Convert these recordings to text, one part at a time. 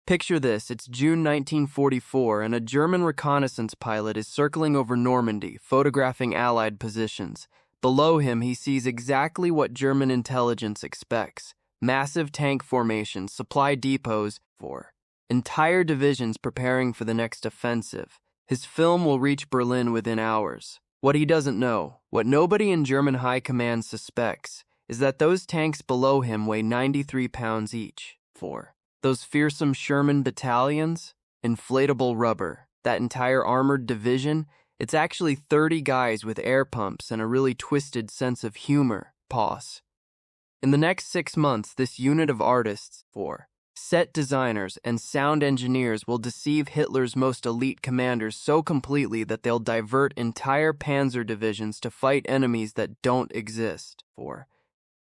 Picture this, it's June 1944 and a German reconnaissance pilot is circling over Normandy, photographing Allied positions. Below him, he sees exactly what German intelligence expects. Massive tank formations, supply depots, entire divisions preparing for the next offensive. His film will reach Berlin within hours. What he doesn't know, what nobody in German high command suspects, is that those tanks below him weigh 93 pounds each. Those fearsome Sherman battalions, inflatable rubber, that entire armored division, it's actually 30 guys with air pumps and a really twisted sense of humor. In the next 6 months, this unit of artists, set designers and sound engineers will deceive Hitler's most elite commanders so completely that they'll divert entire panzer divisions to fight enemies that don't exist.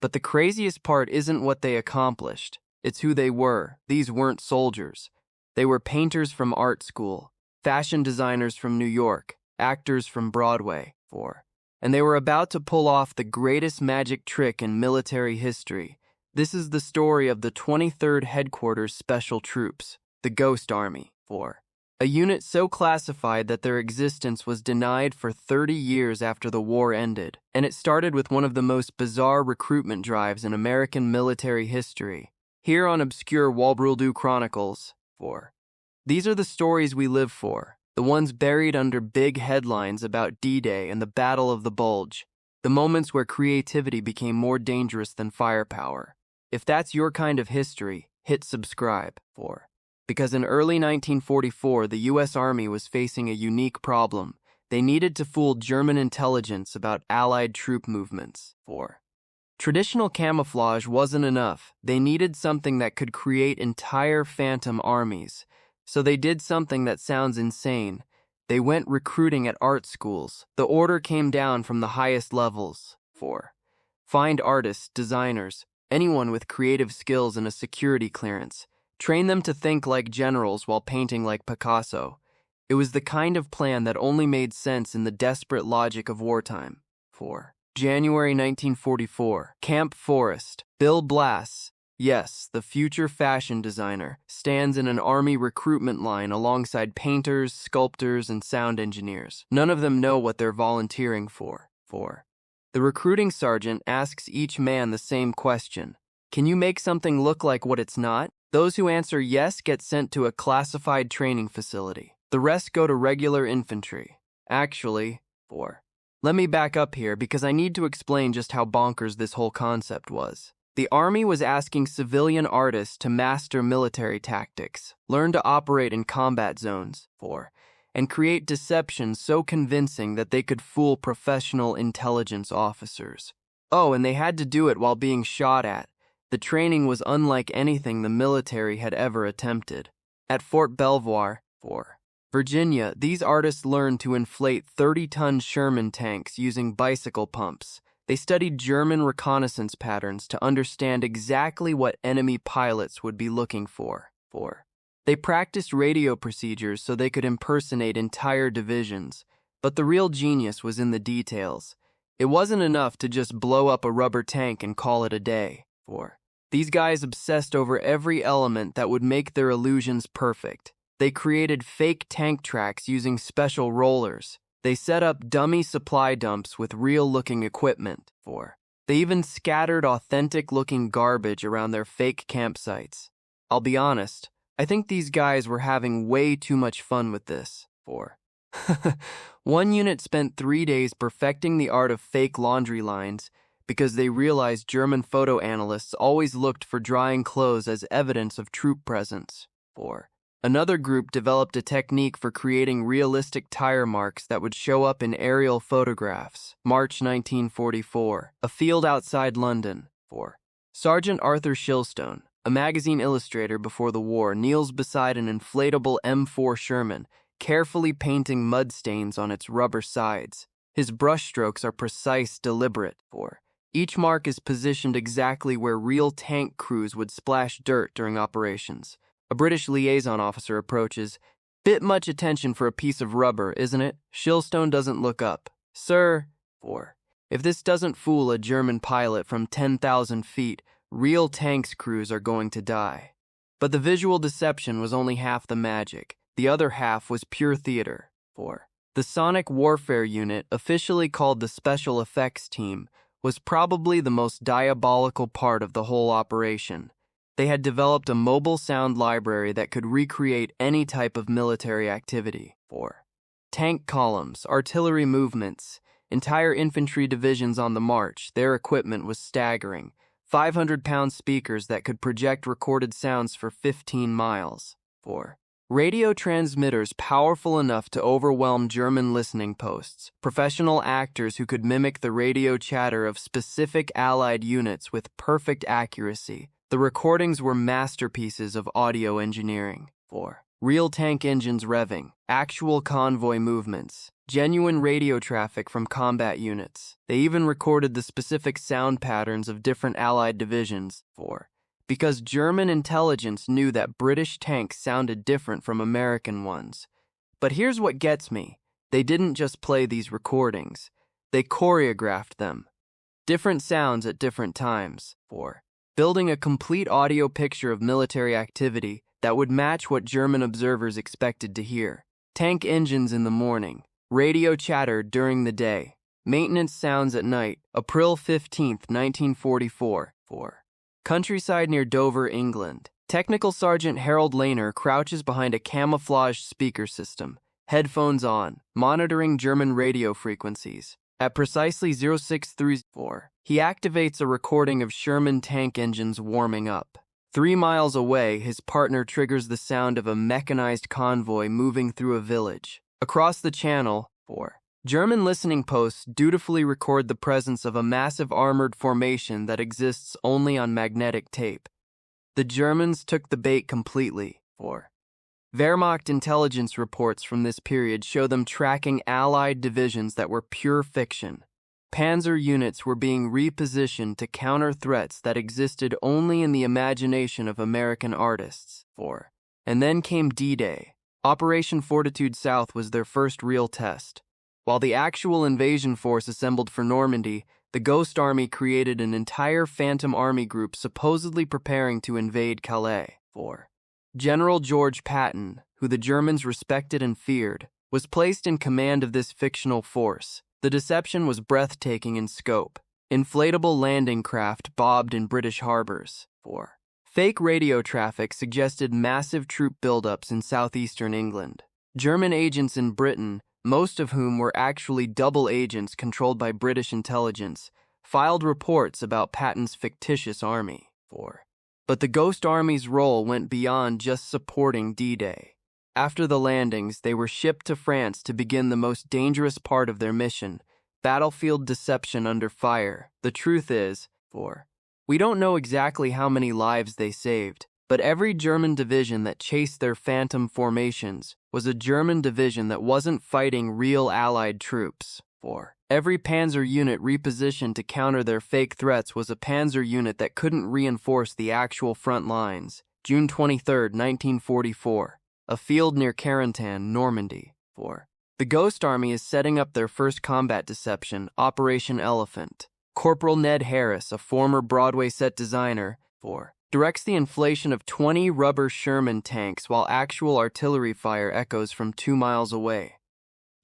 But the craziest part isn't what they accomplished. It's who they were. These weren't soldiers. They were painters from art school, fashion designers from New York, actors from Broadway, and they were about to pull off the greatest magic trick in military history. This is the story of the 23rd Headquarters Special Troops, the Ghost Army, a unit so classified that their existence was denied for 30 years after the war ended, and it started with one of the most bizarre recruitment drives in American military history. Here on Obscure Walbruldoo Chronicles, these are the stories we live for, the ones buried under big headlines about D-Day and the Battle of the Bulge, the moments where creativity became more dangerous than firepower. If that's your kind of history, hit subscribe, because in early 1944, the U.S. Army was facing a unique problem. They needed to fool German intelligence about Allied troop movements, Traditional camouflage wasn't enough. They needed something that could create entire phantom armies. So they did something that sounds insane. They went recruiting at art schools. The order came down from the highest levels. Find artists, designers, anyone with creative skills and a security clearance. Train them to think like generals while painting like Picasso. It was the kind of plan that only made sense in the desperate logic of wartime. January 1944, Camp Forest. Bill Blass, yes, the future fashion designer, stands in an army recruitment line alongside painters, sculptors, and sound engineers. None of them know what they're volunteering for. The recruiting sergeant asks each man the same question. Can you make something look like what it's not? Those who answer yes get sent to a classified training facility. The rest go to regular infantry. Actually, let me back up here because I need to explain just how bonkers this whole concept was. The Army was asking civilian artists to master military tactics, learn to operate in combat zones, and create deception so convincing that they could fool professional intelligence officers. Oh, and they had to do it while being shot at. The training was unlike anything the military had ever attempted. At Fort Belvoir, Virginia, these artists learned to inflate 30-ton Sherman tanks using bicycle pumps. They studied German reconnaissance patterns to understand exactly what enemy pilots would be looking for. They practiced radio procedures so they could impersonate entire divisions, but the real genius was in the details. It wasn't enough to just blow up a rubber tank and call it a day. These guys obsessed over every element that would make their illusions perfect. They created fake tank tracks using special rollers. They set up dummy supply dumps with real-looking equipment. They even scattered authentic-looking garbage around their fake campsites. I'll be honest, I think these guys were having way too much fun with this. One unit spent 3 days perfecting the art of fake laundry lines because they realized German photo analysts always looked for drying clothes as evidence of troop presence. Another group developed a technique for creating realistic tire marks that would show up in aerial photographs. March 1944, a field outside London. Sergeant Arthur Shilstone, a magazine illustrator before the war, kneels beside an inflatable M4 Sherman, carefully painting mud stains on its rubber sides. His brushstrokes are precise, deliberate. Each mark is positioned exactly where real tank crews would splash dirt during operations. A British liaison officer approaches. Bit much attention for a piece of rubber, isn't it? Shilstone doesn't look up. Sir, if this doesn't fool a German pilot from 10,000 feet, real tanks crews are going to die. But the visual deception was only half the magic. The other half was pure theater. 4. The Sonic Warfare Unit, officially called the Special Effects Team, was probably the most diabolical part of the whole operation. They had developed a mobile sound library that could recreate any type of military activity. 4. Tank columns, artillery movements, entire infantry divisions on the march. Their equipment was staggering. 500-pound speakers that could project recorded sounds for 15 miles. 4. Radio transmitters powerful enough to overwhelm German listening posts. Professional actors who could mimic the radio chatter of specific Allied units with perfect accuracy. The recordings were masterpieces of audio engineering. 4. Real tank engines revving, actual convoy movements, genuine radio traffic from combat units. They even recorded the specific sound patterns of different Allied divisions. 4. Because German intelligence knew that British tanks sounded different from American ones. But here's what gets me. They didn't just play these recordings. They choreographed them. Different sounds at different times. 4. Building a complete audio picture of military activity that would match what German observers expected to hear. Tank engines in the morning. Radio chatter during the day. Maintenance sounds at night. April 15, 1944. 4. Countryside near Dover, England. Technical Sergeant Harold Lehner crouches behind a camouflaged speaker system, headphones on, monitoring German radio frequencies. At precisely 0634, he activates a recording of Sherman tank engines warming up. 3 miles away, his partner triggers the sound of a mechanized convoy moving through a village. Across the channel, 4. German listening posts dutifully record the presence of a massive armored formation that exists only on magnetic tape. The Germans took the bait completely. 4. Wehrmacht intelligence reports from this period show them tracking Allied divisions that were pure fiction. Panzer units were being repositioned to counter threats that existed only in the imagination of American artists. 4. And then came D-Day. Operation Fortitude South was their first real test. While the actual invasion force assembled for Normandy, the Ghost Army created an entire Phantom Army group supposedly preparing to invade Calais. 4. General George Patton, who the Germans respected and feared, was placed in command of this fictional force. The deception was breathtaking in scope. Inflatable landing craft bobbed in British harbors. 4. Fake radio traffic suggested massive troop buildups in southeastern England. German agents in Britain, most of whom were actually double agents controlled by British intelligence, filed reports about Patton's fictitious army. 4. But the Ghost Army's role went beyond just supporting D-Day. After the landings, they were shipped to France to begin the most dangerous part of their mission, battlefield deception under fire. The truth is, 4. We don't know exactly how many lives they saved, but every German division that chased their phantom formations was a German division that wasn't fighting real Allied troops. 4. Every panzer unit repositioned to counter their fake threats was a panzer unit that couldn't reinforce the actual front lines. June 23, 1944. A field near Carentan, Normandy. 4. The Ghost Army is setting up their first combat deception, Operation Elephant. Corporal Ned Harris, a former Broadway set designer, 4. Directs the inflation of 20 rubber Sherman tanks while actual artillery fire echoes from 2 miles away.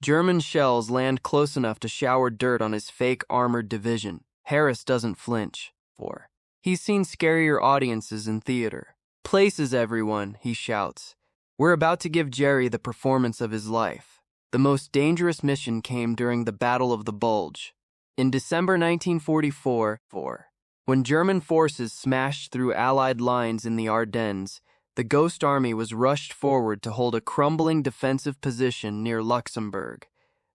German shells land close enough to shower dirt on his fake armored division. Harris doesn't flinch. 4. He's seen scarier audiences in theater. Places everyone, he shouts. We're about to give Jerry the performance of his life. The most dangerous mission came during the Battle of the Bulge. In December 1944, 4. When German forces smashed through Allied lines in the Ardennes, the Ghost Army was rushed forward to hold a crumbling defensive position near Luxembourg.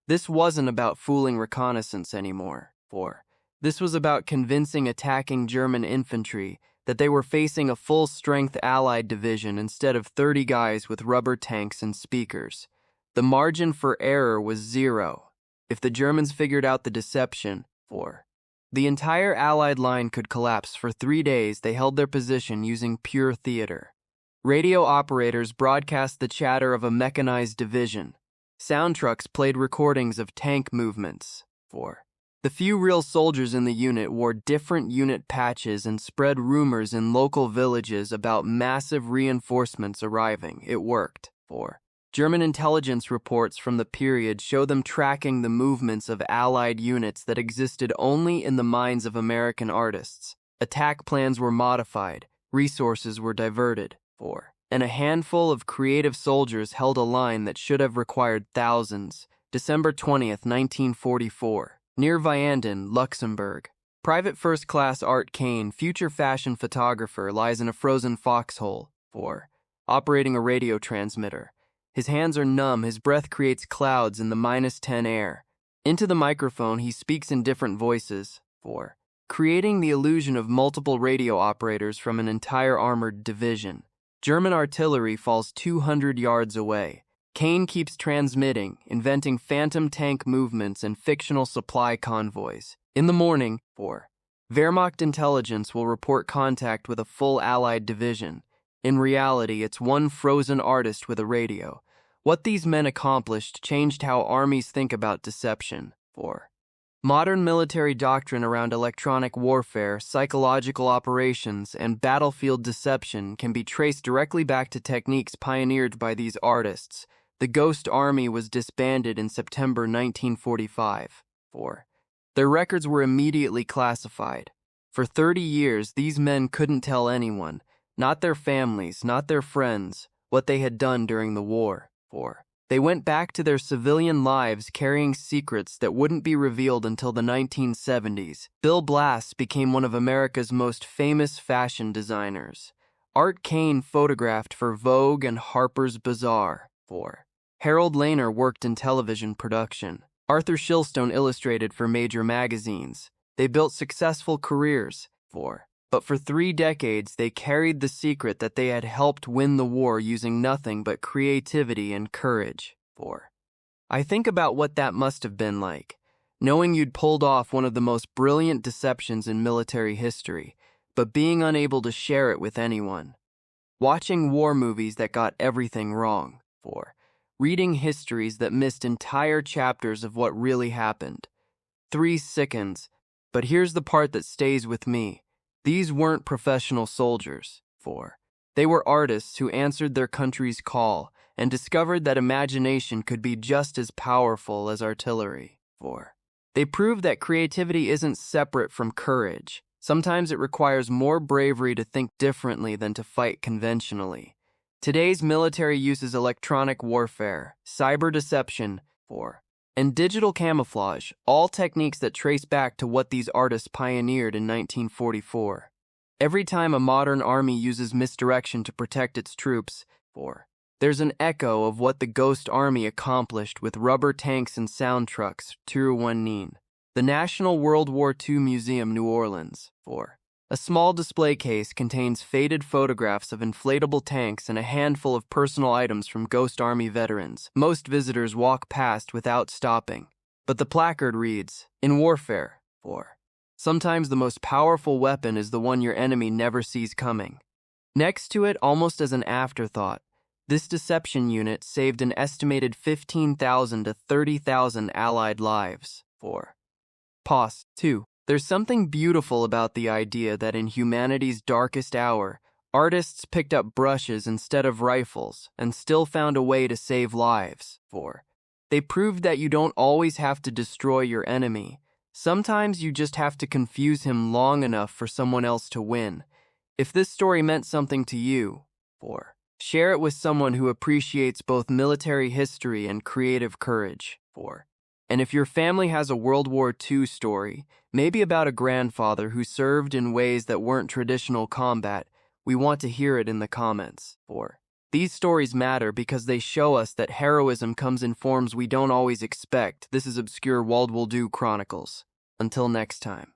This wasn't about fooling reconnaissance anymore. 4. This was about convincing attacking German infantry that they were facing a full-strength Allied division instead of 30 guys with rubber tanks and speakers. The margin for error was 0. If the Germans figured out the deception, 4. The entire Allied line could collapse. For 3 days, they held their position using pure theater. Radio operators broadcast the chatter of a mechanized division. Sound trucks played recordings of tank movements. 4. The few real soldiers in the unit wore different unit patches and spread rumors in local villages about massive reinforcements arriving. It worked. 4. German intelligence reports from the period show them tracking the movements of Allied units that existed only in the minds of American artists. Attack plans were modified, resources were diverted. 4. And a handful of creative soldiers held a line that should have required thousands. December 20th, 1944. Near Vianden, Luxembourg. Private First Class Art Kane, future fashion photographer, lies in a frozen foxhole. 4. Operating a radio transmitter. His hands are numb, his breath creates clouds in the -10 air. Into the microphone, he speaks in different voices. 4. Creating the illusion of multiple radio operators from an entire armored division. German artillery falls 200 yards away. Kane keeps transmitting, inventing phantom tank movements and fictional supply convoys. In the morning, 4. Wehrmacht intelligence will report contact with a full Allied division. In reality, it's one frozen artist with a radio. What these men accomplished changed how armies think about deception. 4. Modern military doctrine around electronic warfare, psychological operations, and battlefield deception can be traced directly back to techniques pioneered by these artists. The Ghost Army was disbanded in September 1945. 4. Their records were immediately classified. For 30 years, these men couldn't tell anyone, not their families, not their friends, what they had done during the war. 4. They went back to their civilian lives carrying secrets that wouldn't be revealed until the 1970s. Bill Blass became one of America's most famous fashion designers. Art Kane photographed for Vogue and Harper's Bazaar. 4. Harold Lehner worked in television production. Arthur Shilstone illustrated for major magazines. They built successful careers. 4. But for 3 decades, they carried the secret that they had helped win the war using nothing but creativity and courage. 4. I think about what that must have been like, knowing you'd pulled off one of the most brilliant deceptions in military history, but being unable to share it with anyone. Watching war movies that got everything wrong. 4. Reading histories that missed entire chapters of what really happened. 3 sickens, but here's the part that stays with me. These weren't professional soldiers. 4. They were artists who answered their country's call and discovered that imagination could be just as powerful as artillery. 4. They proved that creativity isn't separate from courage. Sometimes it requires more bravery to think differently than to fight conventionally. Today's military uses electronic warfare, cyber deception, 4, and digital camouflage, all techniques that trace back to what these artists pioneered in 1944. Every time a modern army uses misdirection to protect its troops, 4, there's an echo of what the Ghost Army accomplished with rubber tanks and sound trucks. Turuwanin. The National World War II Museum, New Orleans. 4. A small display case contains faded photographs of inflatable tanks and a handful of personal items from Ghost Army veterans. Most visitors walk past without stopping. But the placard reads, "In warfare, 4. Sometimes the most powerful weapon is the one your enemy never sees coming." Next to it, almost as an afterthought, this deception unit saved an estimated 15,000 to 30,000 Allied lives. 4. Pause. 2. There's something beautiful about the idea that in humanity's darkest hour, artists picked up brushes instead of rifles and still found a way to save lives. 4. They proved that you don't always have to destroy your enemy. Sometimes you just have to confuse him long enough for someone else to win. If this story meant something to you, 4. Share it with someone who appreciates both military history and creative courage. 4. And if your family has a World War II story, maybe about a grandfather who served in ways that weren't traditional combat, we want to hear it in the comments. 4. These stories matter because they show us that heroism comes in forms we don't always expect. This is Obscure World War II Chronicles. Until next time.